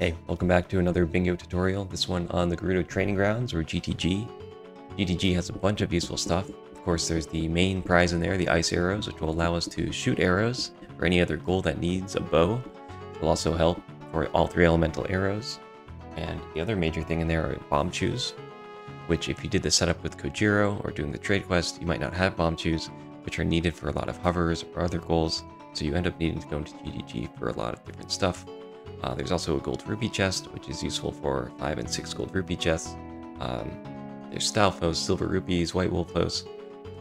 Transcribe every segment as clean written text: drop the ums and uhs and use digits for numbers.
Hey, welcome back to another bingo tutorial, this one on the Gerudo Training Grounds, or GTG. GTG has a bunch of useful stuff. Of course, there's the main prize in there, the ice arrows, which will allow us to shoot arrows or any other goal that needs a bow. It will also help for all three elemental arrows. And the other major thing in there are Bombchus, which if you did the setup with Kojiro or doing the trade quest, you might not have Bombchus, which are needed for a lot of hovers or other goals, so you end up needing to go into GTG for a lot of different stuff. There's also a gold rupee chest, which is useful for 5 and 6 gold rupee chests. There's Stalfos, silver rupees, white wolfos,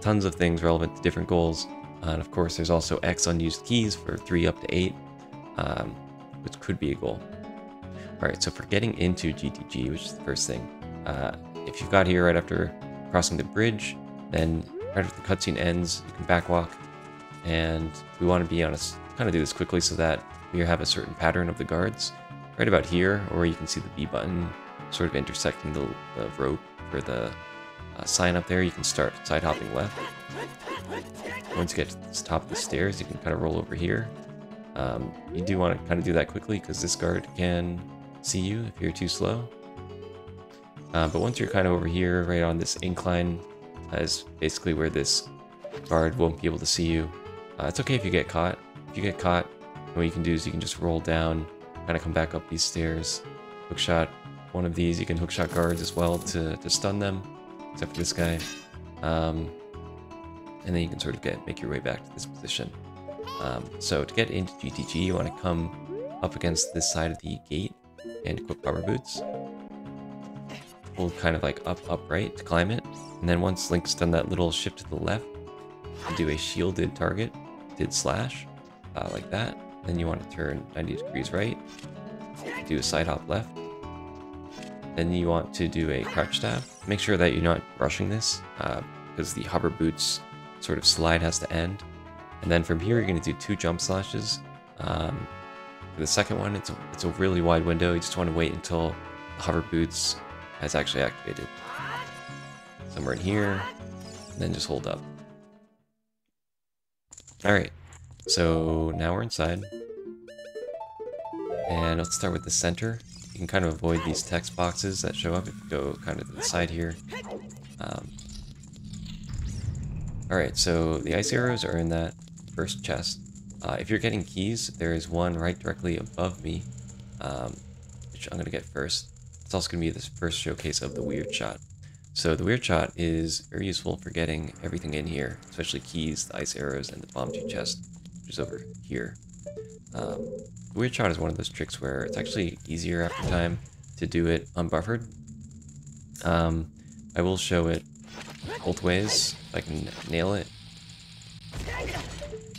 tons of things relevant to different goals. And of course, there's also X unused keys for 3 up to 8, which could be a goal. Alright, so for getting into GTG, which is the first thing, if you've got here right after crossing the bridge, then right after the cutscene ends, you can backwalk. And we want to be on a kind of do this quickly so that we have a certain pattern of the guards right about here, or you can see the B button sort of intersecting the rope for the sign up there. You can start side hopping left. Once you get to the top of the stairs, you can kind of roll over here. You do want to kind of do that quickly because this guard can see you if you're too slow. But once you're kind of over here, right on this incline, is basically where this guard won't be able to see you. It's okay if you get caught. If you get caught, what you can do is you can just roll down, kind of come back up these stairs, hookshot one of these. You can hookshot guards as well to stun them, except for this guy. And then you can sort of make your way back to this position. So to get into GTG, you want to come up against this side of the gate and equip hover boots. Hold kind of like upright to climb it. And then once Link's done that little shift to the left, you do a shielded target, did slash, like that. Then you want to turn 90 degrees right, do a side hop left. Then you want to do a crouch stab. Make sure that you're not rushing this, because the hover boots sort of slide has to end. And then from here, you're going to do 2 jump slashes. For the second one, it's a really wide window. You just want to wait until the hover boots has actually activated. Somewhere in here, and then just hold up. Alright, so now we're inside. And let's start with the center. You can kind of avoid these text boxes that show up if you go kind of to the side here. Alright, so the ice arrows are in that first chest. If you're getting keys, there is one right directly above me, which I'm going to get first. It's also going to be this first showcase of the Weirdshot. So the Weirdshot is very useful for getting everything in here, especially keys, the ice arrows, and the Bombchu chest, which is over here. The Weirdshot is one of those tricks where it's actually easier after time to do it unbuffered. I will show it both ways if I can nail it.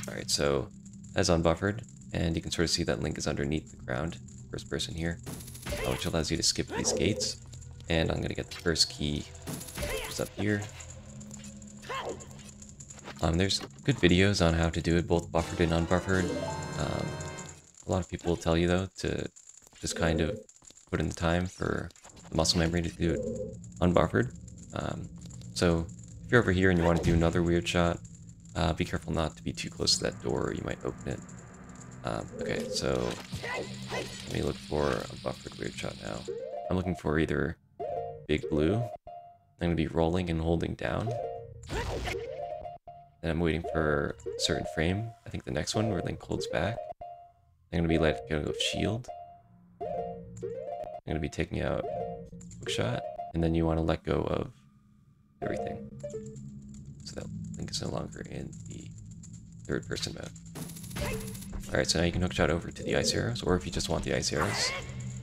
Alright, so as unbuffered, and you can sort of see that Link is underneath the ground, first person here, which allows you to skip these gates. And I'm going to get the first key, which is up here. There's good videos on how to do it both buffered and unbuffered. A lot of people will tell you, though, to just kind of put in the time for the muscle memory to do it unbuffered. So if you're over here and you want to do another Weirdshot, be careful not to be too close to that door or you might open it. Okay, so let me look for a buffered Weirdshot now. I'm looking for either big blue. I'm going to be rolling and holding down. Then I'm waiting for a certain frame. I think the next one where Link holds back. I'm going to be letting go of shield. I'm going to be taking out hookshot. And then you want to let go of everything, so that Link is no longer in the third person mode. Alright, so now you can hookshot over to the ice arrows, or if you just want the ice arrows.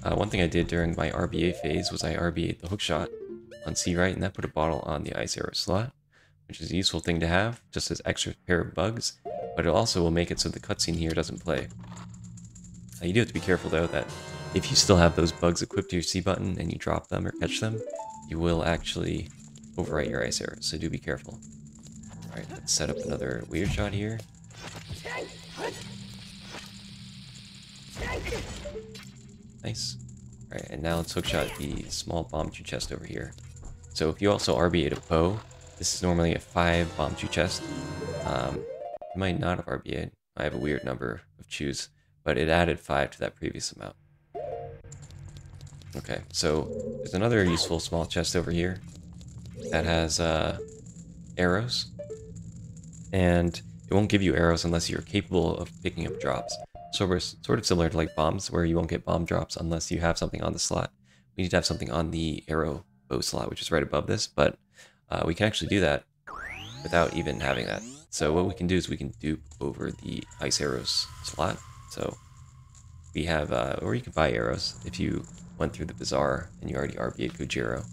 One thing I did during my RBA phase was I RBA'd the hookshot on C right, and that put a bottle on the ice arrow slot, which is a useful thing to have, just as extra pair of bugs, but it also will make it so the cutscene here doesn't play. You do have to be careful, though, that if you still have those bugs equipped to your C button and you drop them or catch them, you will actually overwrite your ice arrows, so do be careful. Alright, let's set up another Weirdshot here. Nice. Alright, and now let's hookshot the small Bombchu chest over here. So if you also RBA'd a Poe, this is normally a 5 Bombchu chest. You might not have RBA'd. I have a weird number of chews, but it added 5 to that previous amount. Okay, so there's another useful small chest over here that has arrows, and it won't give you arrows unless you're capable of picking up drops. So we're sort of similar to like bombs, where you won't get bomb drops unless you have something on the slot. We need to have something on the arrow bow slot, which is right above this, but we can actually do that without even having that. So what we can do is we can dupe over the ice arrows slot. So we have, or you can buy arrows if you went through the bazaar and you already RB'd Gojiro.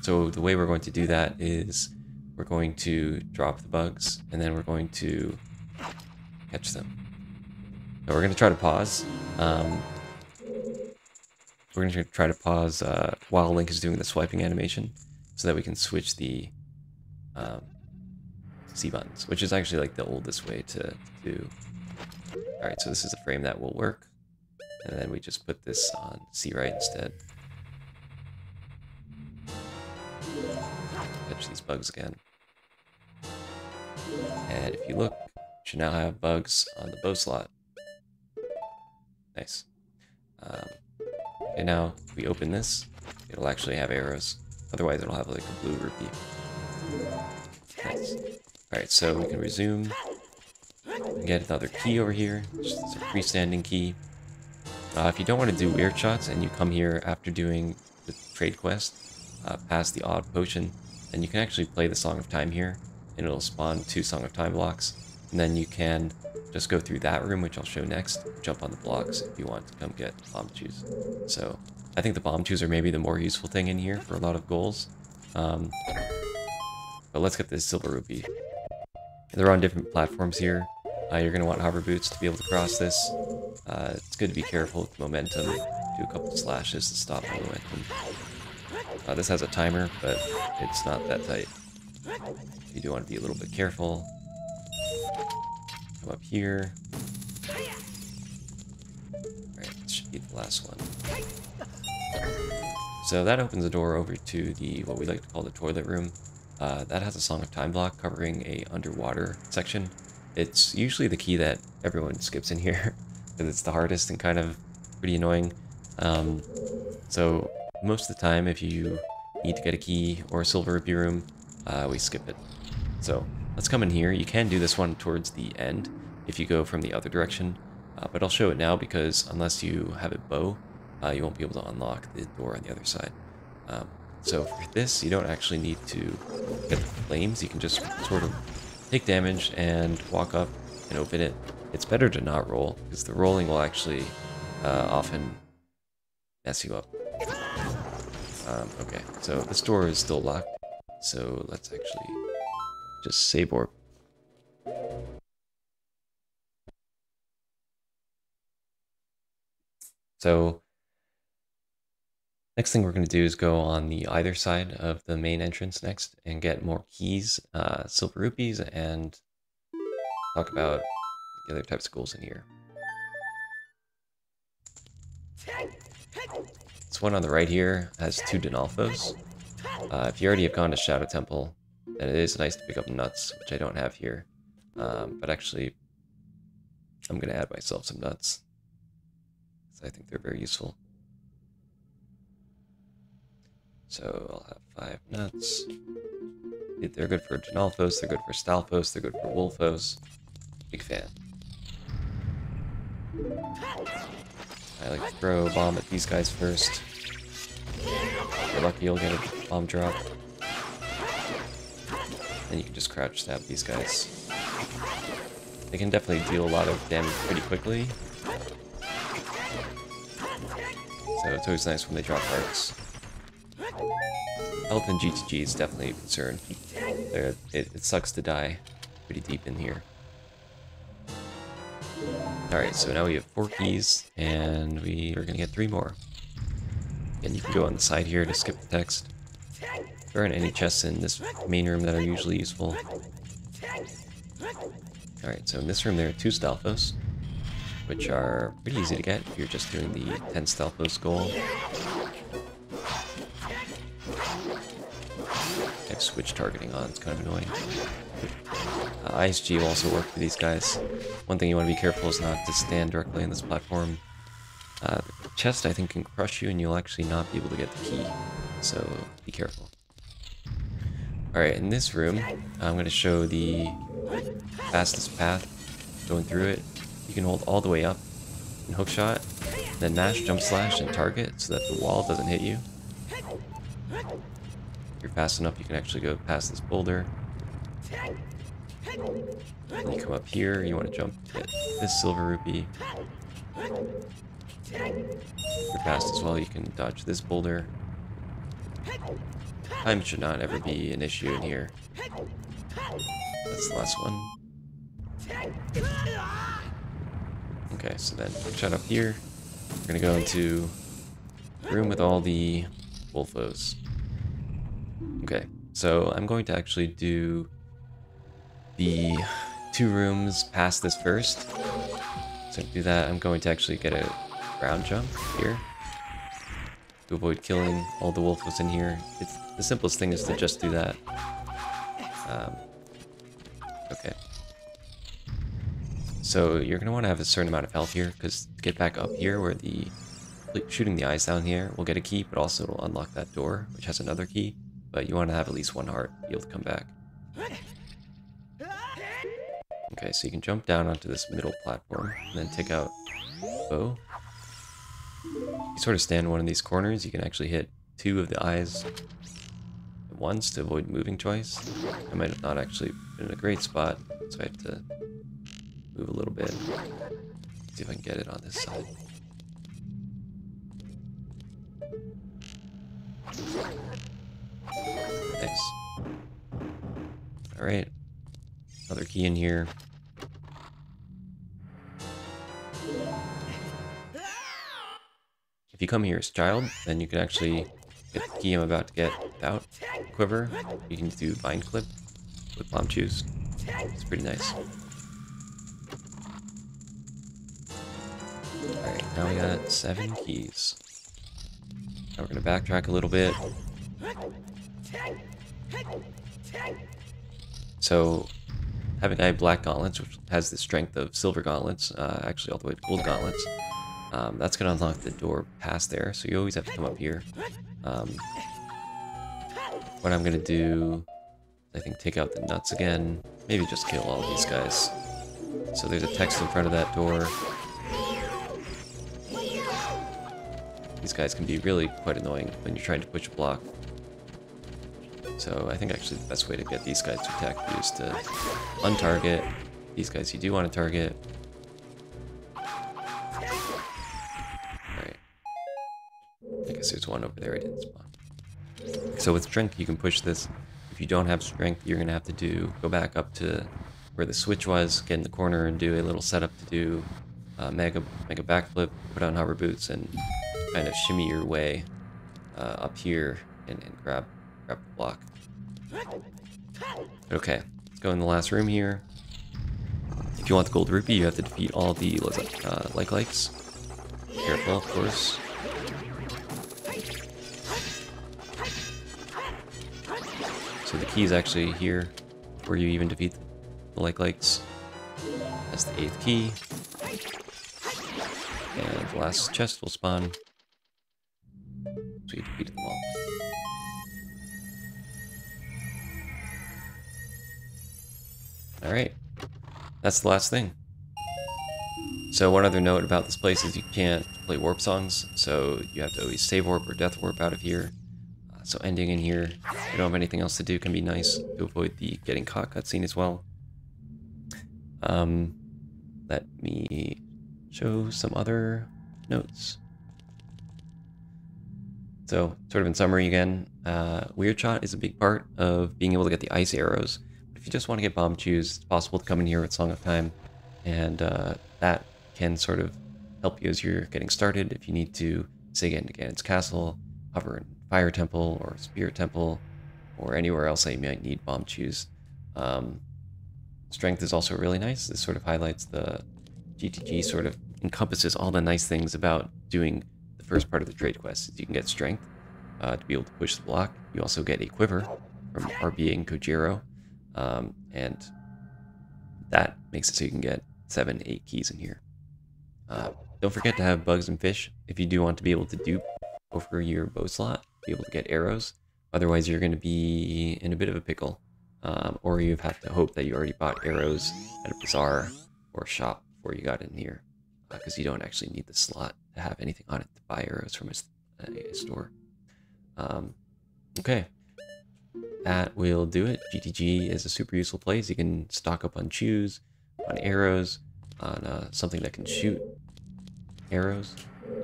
So the way we're going to do that is we're going to drop the bugs and then we're going to catch them. So we're going to try to pause. We're going to try to pause while Link is doing the swiping animation so that we can switch the C buttons, which is actually like the oldest way to do. Alright, so this is a frame that will work. And then we just put this on C right instead. Catch these bugs again. And if you look, you should now have bugs on the bow slot. Nice. Okay, now if we open this, it'll actually have arrows. Otherwise, it'll have like a blue rupee. Nice. Alright, so we can resume and get another key over here. It's a freestanding key. If you don't want to do weird shots and you come here after doing the trade quest, past the odd potion, then you can actually play the Song of Time here, and it'll spawn 2 Song of Time blocks. And then you can just go through that room, which I'll show next, jump on the blocks if you want to come get Bombchus. So I think the Bombchus are maybe the more useful thing in here for a lot of goals. But let's get this Silver Rupee. They're on different platforms here. You're going to want hover boots to be able to cross this. It's good to be careful with momentum. Do a couple slashes to stop the momentum. This has a timer, but it's not that tight. You do want to be a little bit careful. Come up here. Alright, this should be the last one. So that opens the door over to the what we like to call the toilet room. That has a Song of Time block covering a underwater section. It's usually the key that everyone skips in here because it's the hardest and kind of pretty annoying. So most of the time, if you need to get a key or a Silver Rupee room, we skip it. So let's come in here. You can do this one towards the end if you go from the other direction, but I'll show it now because unless you have it bow, you won't be able to unlock the door on the other side. So for this, you don't actually need to get the flames. You can just sort of take damage and walk up and open it. It's better to not roll because the rolling will actually often mess you up. Okay, so this door is still locked, so let's actually just save orb. So next thing we're going to do is go on the either side of the main entrance next and get more keys, Silver Rupees, and talk about the other types of goals in here. This one on the right here has 2 Dinalfos. If you already have gone to Shadow Temple, then it is nice to pick up nuts, which I don't have here. But actually, I'm going to add myself some nuts, because I think they're very useful. So I'll have 5 nuts. They're good for Dinalfos, they're good for Stalfos, they're good for Wolfos. Big fan. I like to throw a bomb at these guys first. If you're lucky, you'll get a bomb drop. Then you can just crouch stab these guys. They can definitely deal a lot of damage pretty quickly. So it's always nice when they drop hearts. Health in GTG is definitely a concern. It sucks to die pretty deep in here. Alright, so now we have 4 keys, and we are going to get 3 more. And you can go on the side here to skip the text. There aren't any chests in this main room that are usually useful. Alright, so in this room there are 2 Stalfos, which are pretty easy to get if you're just doing the 10 Stalfos goal. I have switch targeting on, it's kind of annoying. ISG will also work for these guys. One thing you want to be careful is not to stand directly on this platform. chest, I think, can crush you and you'll actually not be able to get the key. So be careful. Alright, in this room, I'm going to show the fastest path going through it. You can hold all the way up and hook shot, then mash, jump slash, and target so that the wall doesn't hit you. If you're fast enough, you can actually go past this boulder. Then you come up here, you want to jump to get this Silver Rupee. If you're fast as well, you can dodge this boulder. Time should not ever be an issue in here. That's the last one. Okay, so then shut up here. We're gonna go into the room with all the Wolfos. Okay, so I'm going to actually do the 2 rooms past this first. So to do that, I'm going to actually get a ground jump here to avoid killing all the Wolfos in here. It's the simplest thing is to just do that. Okay. So you're going to want to have a certain amount of health here, because to get back up here where the shooting the eyes down here will get a key, but also it'll unlock that door, which has another key. But you want to have at least 1 heart to be able to come back. Okay, so you can jump down onto this middle platform, and then take out bow. You sort of stand in one of these corners, you can actually hit 2 of the eyes at once to avoid moving twice. I might have not actually been in a great spot, so I have to move a little bit. See if I can get it on this side. Nice. Alright. Another key in here. If you come here as child, then you can actually get the key I'm about to get without quiver. You can do bind clip with Bombchus. It's pretty nice. Alright, now we got 7 keys. Now we're going to backtrack a little bit. So, having eye black gauntlets, which has the strength of silver gauntlets, actually all the way to gold gauntlets, that's going to unlock the door past there, so you always have to come up here. What I'm going to do, I think, take out the nuts again, maybe just kill all of these guys. So there's a text in front of that door. These guys can be really quite annoying when you're trying to push a block. So I think actually the best way to get these guys to attack you is to untarget these guys you do want to target. Alright. I guess there's one over there I didn't spawn. So with strength you can push this. If you don't have strength, you're going to have to go back up to where the switch was, get in the corner and do a little setup to do mega backflip, put on hover boots, and kind of shimmy your way up here and grab the block. Okay, let's go in the last room here. If you want the gold rupee, you have to defeat all the likes. Careful, of course. So the key is actually here before you even defeat the likes. That's the 8th key. And the last chest will spawn. So you defeated them all. Alright, that's the last thing. So one other note about this place is you can't play warp songs, so you have to always save warp or death warp out of here. So ending in here, if you don't have anything else to do, can be nice to avoid the getting caught cutscene as well. Let me show some other notes. So, sort of in summary again, Weirdshot is a big part of being able to get the ice arrows. But if you just want to get Bombchus, it's possible to come in here with Song of Time, and that can sort of help you as you're getting started. If you need to, say, get into Ganon's Castle, hover in Fire Temple or Spirit Temple, or anywhere else that you might need Bombchus. Strength is also really nice. This sort of highlights the GTG, sort of encompasses all the nice things about doing the first part of the trade quest. Is you can get strength to be able to push the block. You also get a quiver from RBing Kojiro, and that makes it so you can get 7, 8 keys in here. Don't forget to have bugs and fish if you do want to be able to dupe over your bow slot, be able to get arrows. Otherwise, you're going to be in a bit of a pickle. Or you have to hope that you already bought arrows at a bazaar or a shop before you got in here. Because you don't actually need the slot to have anything on it to buy arrows from a store. Okay. That will do it. GTG is a super useful place. You can stock up on chews, on arrows, on something that can shoot arrows.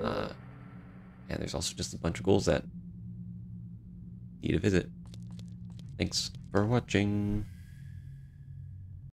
And there's also just a bunch of ghouls that need a visit. Thanks for watching.